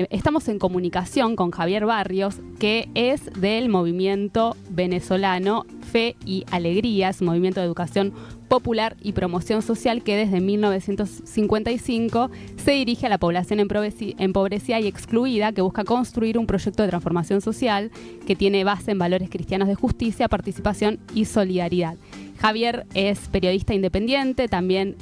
Estamos en comunicación con Javier Barrios, que es del movimiento venezolano Fe y Alegrías, movimiento de educación popular y promoción social que desde 1955 se dirige a la población empobrecida y excluida, que busca construir un proyecto de transformación social que tiene base en valores cristianos de justicia, participación y solidaridad. Javier es periodista independiente, también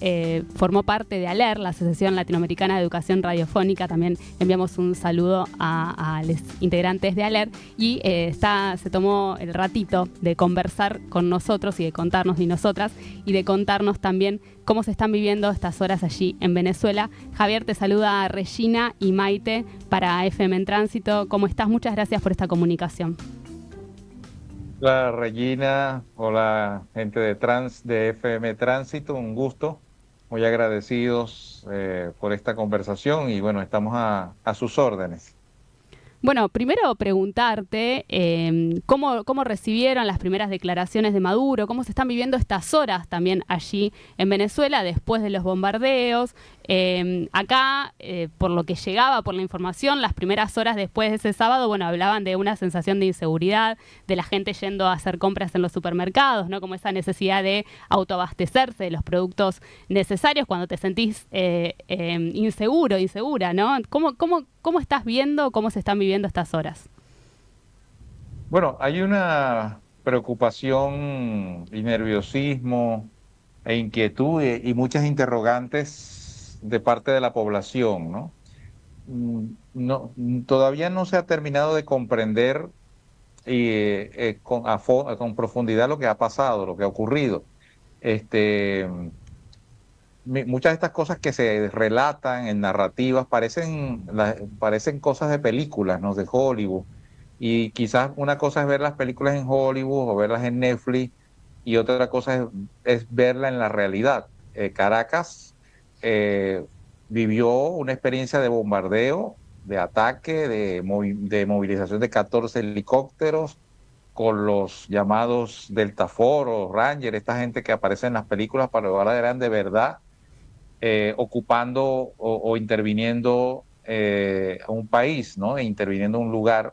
formó parte de ALER, la Asociación Latinoamericana de Educación Radiofónica. También enviamos un saludo a los integrantes de ALER y se tomó el ratito de conversar con nosotros y de contarnos y nosotras y de contarnos también cómo se están viviendo estas horas allí en Venezuela. Javier, te saluda Regina y Maite para FM en Tránsito. ¿Cómo estás? Muchas gracias por esta comunicación. Hola Regina, hola gente de FM Tránsito, un gusto, muy agradecidos por esta conversación y bueno, estamos a sus órdenes. Bueno, primero preguntarte cómo recibieron las primeras declaraciones de Maduro, cómo se están viviendo estas horas también allí en Venezuela después de los bombardeos. Acá, por lo que llegaba, por la información, las primeras horas después de ese sábado, bueno, hablaban de una sensación de inseguridad, de la gente yendo a hacer compras en los supermercados, ¿no? Como esa necesidad de autoabastecerse de los productos necesarios cuando te sentís inseguro, insegura, ¿no? ¿Cómo estás viendo, cómo se están viviendo estas horas? Bueno, hay una preocupación y nerviosismo e inquietud y muchas interrogantes de parte de la población, ¿no? No, todavía no se ha terminado de comprender con profundidad lo que ha pasado, lo que ha ocurrido. Este, Muchas de estas cosas que se relatan en narrativas parecen cosas de películas, ¿no? De Hollywood. Y quizás una cosa es ver las películas en Hollywood o verlas en Netflix y otra cosa es verla en la realidad. Caracas eh, vivió una experiencia de bombardeo, de ataque, de movilización de 14 helicópteros con los llamados Delta Force o Ranger, esta gente que aparece en las películas, para ahora eran de verdad ocupando o interviniendo un país, ¿no? E interviniendo un lugar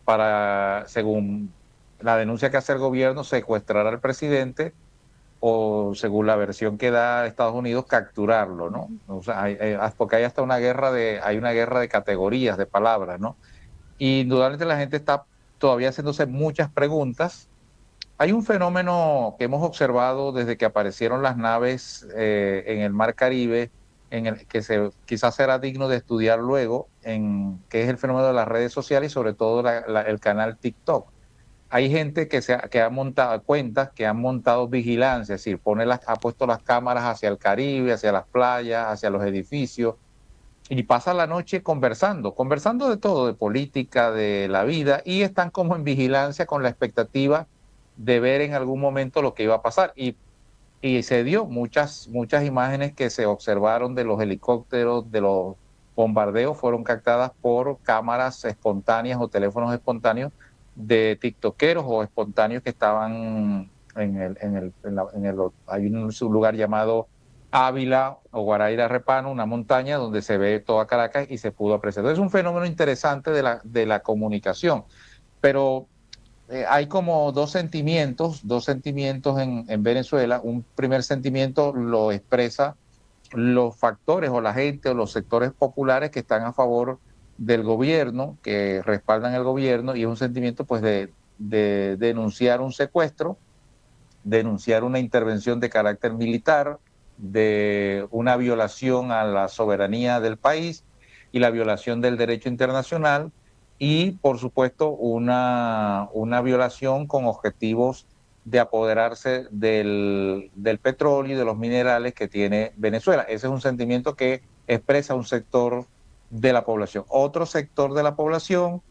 para, según la denuncia que hace el gobierno, secuestrar al presidente o, según la versión que da Estados Unidos, capturarlo, ¿no? O sea, porque hay hasta hay una guerra de categorías, de palabras, ¿no? Y indudablemente la gente está todavía haciéndose muchas preguntas. Hay un fenómeno que hemos observado desde que aparecieron las naves en el Mar Caribe, quizás será digno de estudiar luego, que es el fenómeno de las redes sociales y sobre todo el canal TikTok. Hay gente que ha montado cuentas, que han montado vigilancia, es decir, ha puesto las cámaras hacia el Caribe, hacia las playas, hacia los edificios, y pasa la noche conversando de todo, de política, de la vida, y están como en vigilancia con la expectativa de ver en algún momento lo que iba a pasar. Y se dio muchas imágenes que se observaron de los helicópteros, de los bombardeos, fueron captadas por cámaras espontáneas o teléfonos espontáneos de tiktokeros o espontáneos que estaban hay un lugar llamado Ávila o Guaraíra Repano, una montaña donde se ve toda Caracas y se pudo apreciar. Entonces es un fenómeno interesante de la comunicación, pero hay como dos sentimientos en Venezuela. Un primer sentimiento lo expresa los factores o la gente o los sectores populares que están a favor del gobierno, que respaldan el gobierno, y es un sentimiento pues de denunciar un secuestro, denunciar una intervención de carácter militar, de una violación a la soberanía del país y la violación del derecho internacional, y por supuesto una violación con objetivos de apoderarse del petróleo y de los minerales que tiene Venezuela. Ese es un sentimiento que expresa un sector de la población. Otro sector de la población,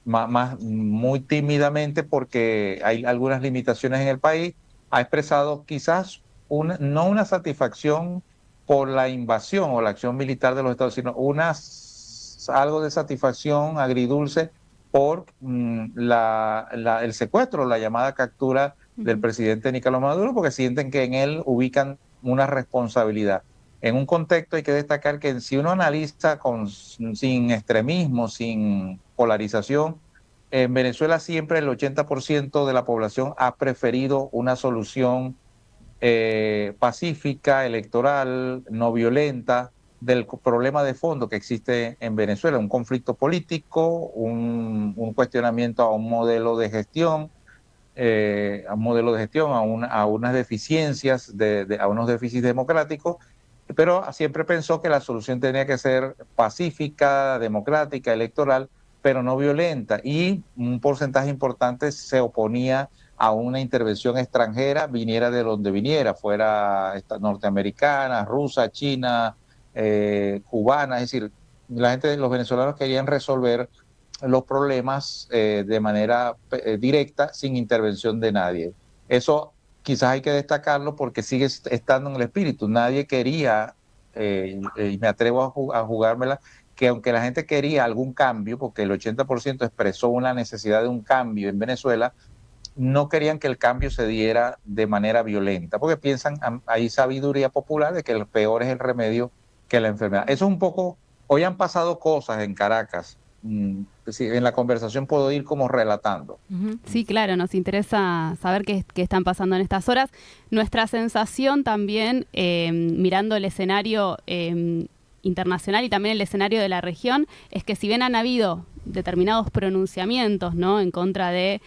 muy tímidamente, porque hay algunas limitaciones en el país, ha expresado quizás no una satisfacción por la invasión o la acción militar de los Estados Unidos, sino algo de satisfacción agridulce por el secuestro, la llamada captura del presidente Nicolás Maduro, porque sienten que en él ubican una responsabilidad. En un contexto hay que destacar que si uno analiza sin extremismo, sin polarización, en Venezuela siempre el 80% de la población ha preferido una solución pacífica, electoral, no violenta, del problema de fondo que existe en Venezuela, un conflicto político, un cuestionamiento a un modelo de gestión, a unas deficiencias, a unos déficits democráticos, pero siempre pensó que la solución tenía que ser pacífica, democrática, electoral, pero no violenta, y un porcentaje importante se oponía a una intervención extranjera, viniera de donde viniera, fuera norteamericana, rusa, china, cubana, es decir, los venezolanos querían resolver los problemas de manera directa, sin intervención de nadie. Eso quizás hay que destacarlo porque sigue estando en el espíritu. Nadie quería, y me atrevo a jugármela, que aunque la gente quería algún cambio, porque el 80% expresó una necesidad de un cambio en Venezuela, no querían que el cambio se diera de manera violenta, porque piensan, hay sabiduría popular de que el peor es el remedio que la enfermedad. Eso es un poco, hoy han pasado cosas en Caracas, en la conversación puedo ir como relatando. Sí, claro, nos interesa saber qué están pasando en estas horas. Nuestra sensación también, mirando el escenario internacional y también el escenario de la región, es que si bien han habido determinados pronunciamientos, ¿no?, en contra de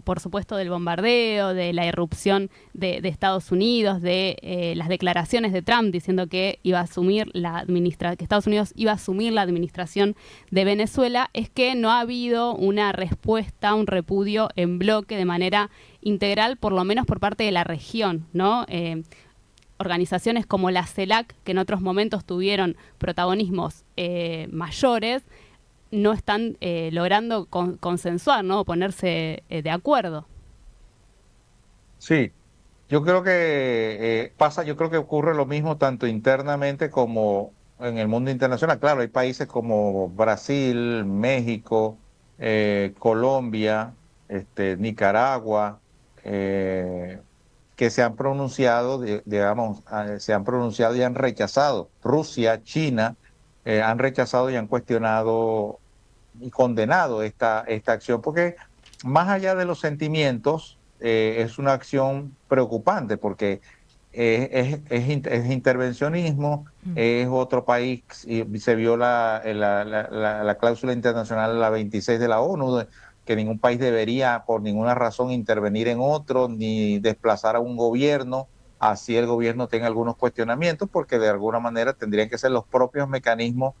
por supuesto del bombardeo, de la irrupción de Estados Unidos, de las declaraciones de Trump diciendo que iba a asumir que Estados Unidos iba a asumir la administración de Venezuela, es que no ha habido una respuesta, un repudio en bloque de manera integral, por lo menos por parte de la región, ¿no? Organizaciones como la CELAC, que en otros momentos tuvieron protagonismos mayores, no están logrando consensuar, ¿no?, ponerse de acuerdo. Sí, yo creo que yo creo que ocurre lo mismo tanto internamente como en el mundo internacional. Claro, hay países como Brasil, México, Colombia, Nicaragua, que se han pronunciado, digamos, se han pronunciado y han rechazado. Rusia, China, han rechazado y han cuestionado y condenado esta acción, porque más allá de los sentimientos, es una acción preocupante, porque es intervencionismo, es otro país, y se vio la cláusula internacional, la 26 de la ONU, que ningún país debería por ninguna razón intervenir en otro, ni desplazar a un gobierno, así el gobierno tenga algunos cuestionamientos, porque de alguna manera tendrían que ser los propios mecanismos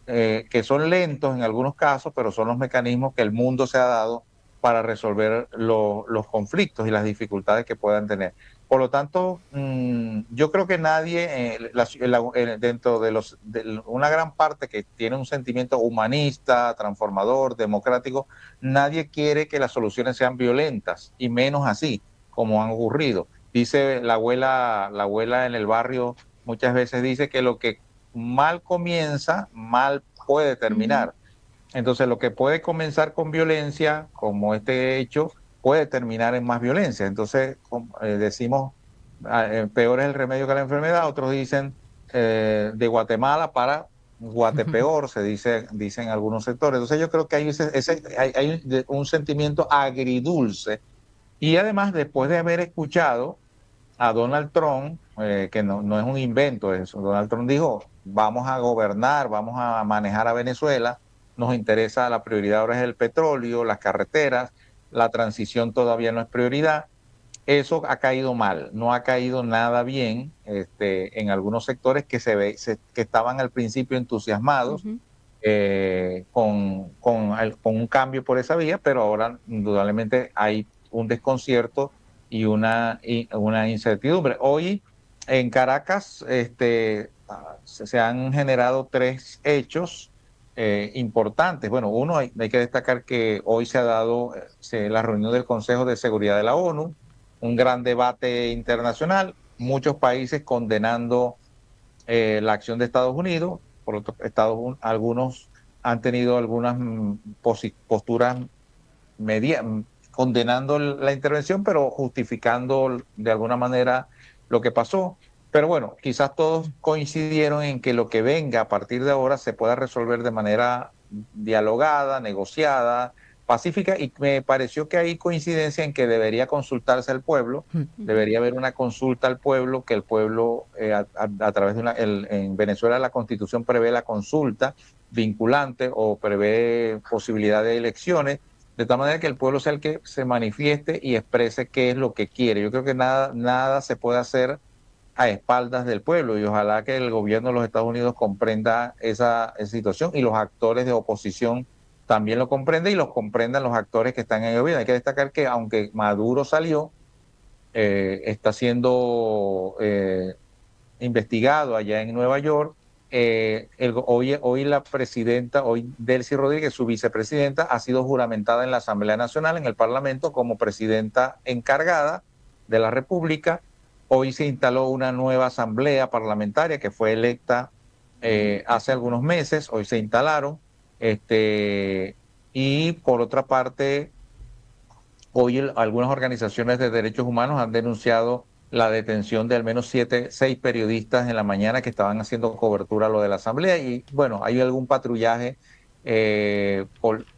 que son lentos en algunos casos, pero son los mecanismos que el mundo se ha dado para resolver los conflictos y las dificultades que puedan tener. Por lo tanto, yo creo que nadie, dentro de una gran parte que tiene un sentimiento humanista, transformador, democrático, nadie quiere que las soluciones sean violentas, y menos así, como han ocurrido. Dice la abuela en el barrio, muchas veces dice que lo que mal comienza, mal puede terminar. Entonces, lo que puede comenzar con violencia, como este hecho, puede terminar en más violencia. Entonces, decimos, peor es el remedio que la enfermedad. Otros dicen, de Guatemala para Guatepeor, dicen algunos sectores. Entonces, yo creo que hay un sentimiento agridulce. Y además, después de haber escuchado a Donald Trump, que no es un invento eso. Donald Trump dijo, vamos a gobernar, vamos a manejar a Venezuela, nos interesa, la prioridad ahora es el petróleo, las carreteras, la transición todavía no es prioridad. Eso ha caído mal, no ha caído nada bien en algunos sectores que que estaban al principio entusiasmados con un cambio por esa vía, pero ahora indudablemente hay un desconcierto y una incertidumbre. Hoy en Caracas se han generado 3 hechos importantes. Bueno, uno, hay que destacar que hoy se ha dado la reunión del Consejo de Seguridad de la ONU, un gran debate internacional, muchos países condenando la acción de Estados Unidos. Por otro, algunos han tenido algunas posturas condenando la intervención, pero justificando de alguna manera lo que pasó. Pero bueno, quizás todos coincidieron en que lo que venga a partir de ahora se pueda resolver de manera dialogada, negociada, pacífica, y me pareció que hay coincidencia en que debería consultarse al pueblo, debería haber una consulta al pueblo, que el pueblo, a través de en Venezuela la Constitución prevé la consulta vinculante o prevé posibilidad de elecciones, de tal manera que el pueblo sea el que se manifieste y exprese qué es lo que quiere. Yo creo que nada se puede hacer a espaldas del pueblo, y ojalá que el gobierno de los Estados Unidos comprenda esa situación, y los actores de oposición también lo comprendan, y los comprendan los actores que están en el gobierno. Hay que destacar que aunque Maduro salió, está siendo investigado allá en Nueva York. Hoy la presidenta, hoy Delcy Rodríguez, su vicepresidenta, ha sido juramentada en la Asamblea Nacional, en el Parlamento, como presidenta encargada de la República. Hoy se instaló una nueva asamblea parlamentaria que fue electa hace algunos meses. Hoy se instalaron. Y por otra parte, hoy algunas organizaciones de derechos humanos han denunciado la detención de al menos 6 periodistas en la mañana que estaban haciendo cobertura a lo de la asamblea. Y bueno, hay algún patrullaje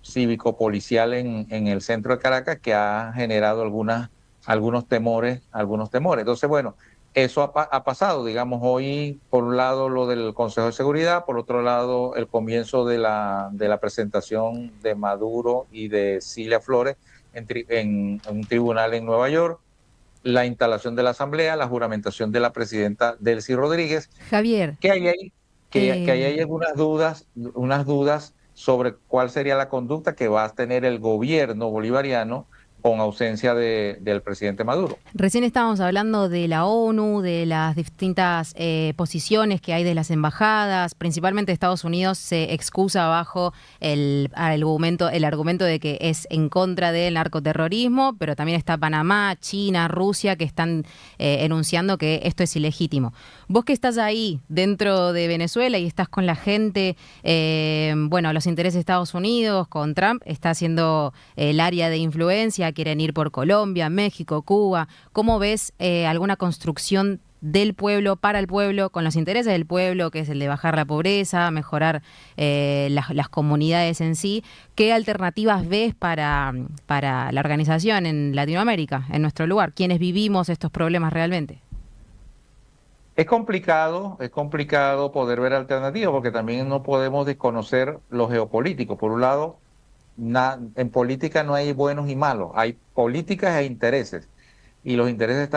cívico-policial en el centro de Caracas que ha generado algunos temores. Entonces, bueno, eso ha pasado, digamos, hoy por un lado lo del Consejo de Seguridad, por otro lado el comienzo de la presentación de Maduro y de Cilia Flores en un tribunal en Nueva York, la instalación de la asamblea, la juramentación de la presidenta Delcy Rodríguez. Javier, Que ahí hay unas dudas sobre cuál sería la conducta que va a tener el gobierno bolivariano con ausencia del presidente Maduro. recién estábamos hablando de la ONU, de las distintas posiciones que hay de las embajadas, principalmente Estados Unidos se excusa bajo el argumento de que es en contra del narcoterrorismo, pero también está Panamá, China, Rusia, que están enunciando que esto es ilegítimo. Vos que estás ahí dentro de Venezuela y estás con la gente, los intereses de Estados Unidos, con Trump, está haciendo el área de influencia, quieren ir por Colombia, México, Cuba. ¿Cómo ves alguna construcción del pueblo, para el pueblo, con los intereses del pueblo, que es el de bajar la pobreza, mejorar las comunidades en sí? ¿Qué alternativas ves para la organización en Latinoamérica, en nuestro lugar? ¿Quiénes vivimos estos problemas realmente? Es complicado poder ver alternativas, porque también no podemos desconocer lo geopolítico. Por un lado, en política no hay buenos y malos, hay políticas e intereses, y los intereses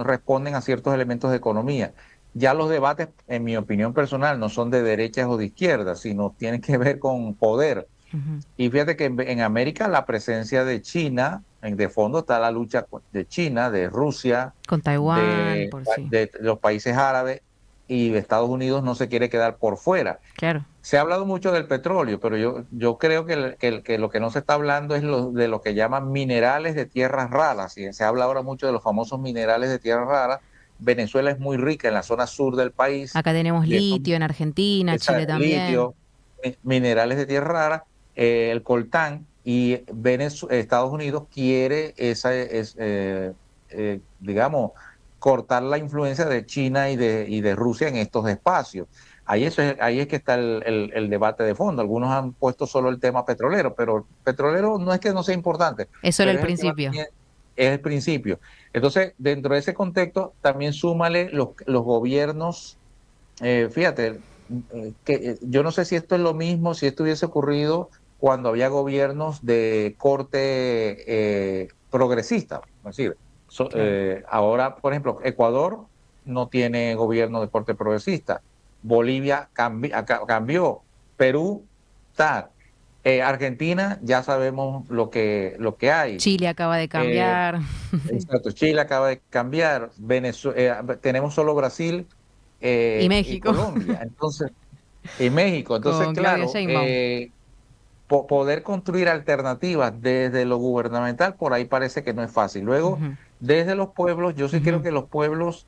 responden a ciertos elementos de economía. Ya los debates, en mi opinión personal, no son de derechas o de izquierdas, sino tienen que ver con poder. Uh-huh. Y fíjate que en América la presencia de China, de fondo está la lucha de China, de Rusia, Con Taiwán, por sí. de los países árabes, y de Estados Unidos no se quiere quedar por fuera. Claro. Se ha hablado mucho del petróleo, pero yo creo que lo que no se está hablando es de lo que llaman minerales de tierras raras. Y se habla ahora mucho de los famosos minerales de tierras raras. Venezuela es muy rica en la zona sur del país. Acá tenemos litio en Argentina, Chile también. Litio, minerales de tierra rara, el coltán, y Estados Unidos quiere digamos, cortar la influencia de China y de Rusia en estos espacios. Ahí es que está el debate de fondo. Algunos han puesto solo el tema petrolero, pero petrolero no es que no sea importante. Es solo el pero principio. Es el principio. Entonces, dentro de ese contexto, también súmale los gobiernos. Fíjate, yo no sé si esto es lo mismo, si esto hubiese ocurrido cuando había gobiernos de corte progresista. Es decir, ahora, por ejemplo, Ecuador no tiene gobierno de corte progresista. Bolivia cambió. Perú está. Argentina ya sabemos lo que hay. Chile acaba de cambiar. Exacto, Chile acaba de cambiar. Tenemos solo Brasil y México. y Colombia. Entonces, y México. Entonces, con claro, Claudia poder construir alternativas desde lo gubernamental, por ahí parece que no es fácil. Luego, Uh-huh. desde los pueblos, yo sí creo que los pueblos,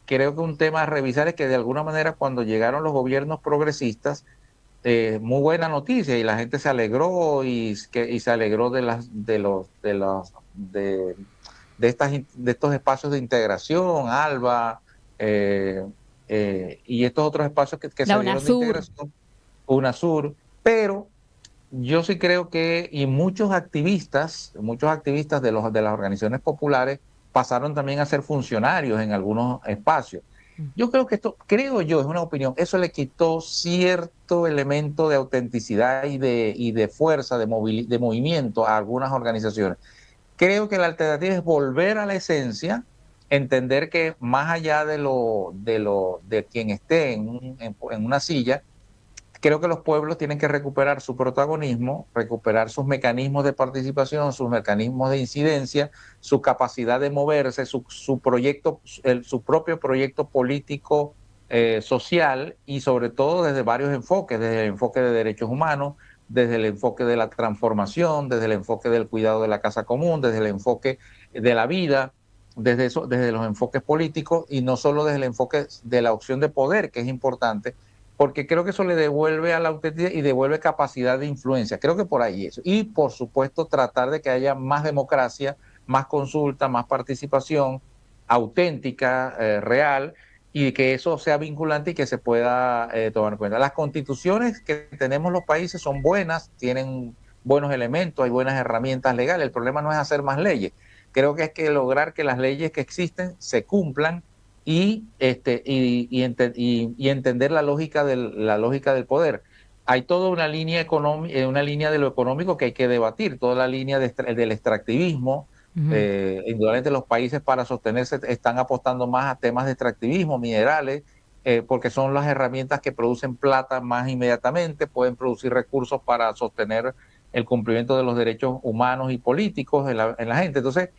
creo que un tema a revisar es que de alguna manera cuando llegaron los gobiernos progresistas, muy buena noticia, y la gente se alegró y se alegró de de estos espacios de integración, ALBA, y estos otros espacios que La se dieron de UNASUR. integración, UNASUR, pero yo sí creo que, y muchos activistas de las organizaciones populares pasaron también a ser funcionarios en algunos espacios. Yo creo que esto, creo yo, es una opinión, eso le quitó cierto elemento de autenticidad y de fuerza, de movimiento a algunas organizaciones. Creo que la alternativa es volver a la esencia, entender que más allá de quien esté en una silla, creo que los pueblos tienen que recuperar su protagonismo, recuperar sus mecanismos de participación, sus mecanismos de incidencia, su capacidad de moverse, su proyecto, su propio proyecto político, social, y sobre todo desde varios enfoques, desde el enfoque de derechos humanos, desde el enfoque de la transformación, desde el enfoque del cuidado de la casa común, desde el enfoque de la vida, desde los enfoques políticos, y no solo desde el enfoque de la opción de poder, que es importante, porque creo que eso le devuelve a la autenticidad y devuelve capacidad de influencia. Creo que por ahí eso. Y por supuesto tratar de que haya más democracia, más consulta, más participación auténtica, real, y que eso sea vinculante y que se pueda tomar en cuenta. Las constituciones que tenemos los países son buenas, tienen buenos elementos, hay buenas herramientas legales. El problema no es hacer más leyes. Creo que es que lograr que las leyes que existen se cumplan y entender la lógica del poder. Hay toda una línea una línea de lo económico que hay que debatir, toda la línea del extractivismo. Indudablemente los países para sostenerse están apostando más a temas de extractivismo, minerales, porque son las herramientas que producen plata más inmediatamente, pueden producir recursos para sostener el cumplimiento de los derechos humanos y políticos en la gente. Entonces,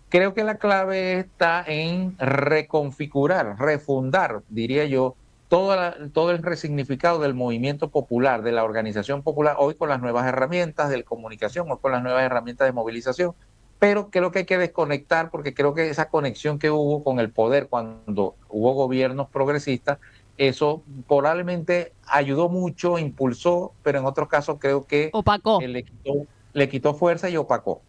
creo que la clave está en reconfigurar, refundar, diría yo, todo el resignificado del movimiento popular, de la organización popular, hoy con las nuevas herramientas de comunicación, hoy con las nuevas herramientas de movilización, pero creo que hay que desconectar, porque creo que esa conexión que hubo con el poder cuando hubo gobiernos progresistas, eso probablemente ayudó mucho, impulsó, pero en otros casos creo que Opacó. Le quitó fuerza y opacó.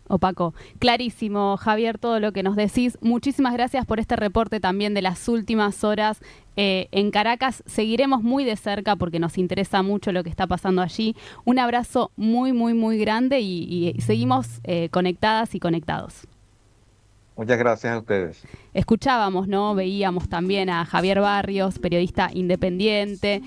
Opaco. Clarísimo, Javier, todo lo que nos decís. Muchísimas gracias por este reporte también de las últimas horas en Caracas. Seguiremos muy de cerca porque nos interesa mucho lo que está pasando allí. Un abrazo muy, muy, muy grande y seguimos conectadas y conectados. Muchas gracias a ustedes. Escuchábamos, ¿no? Veíamos también a Javier Barrios, periodista independiente.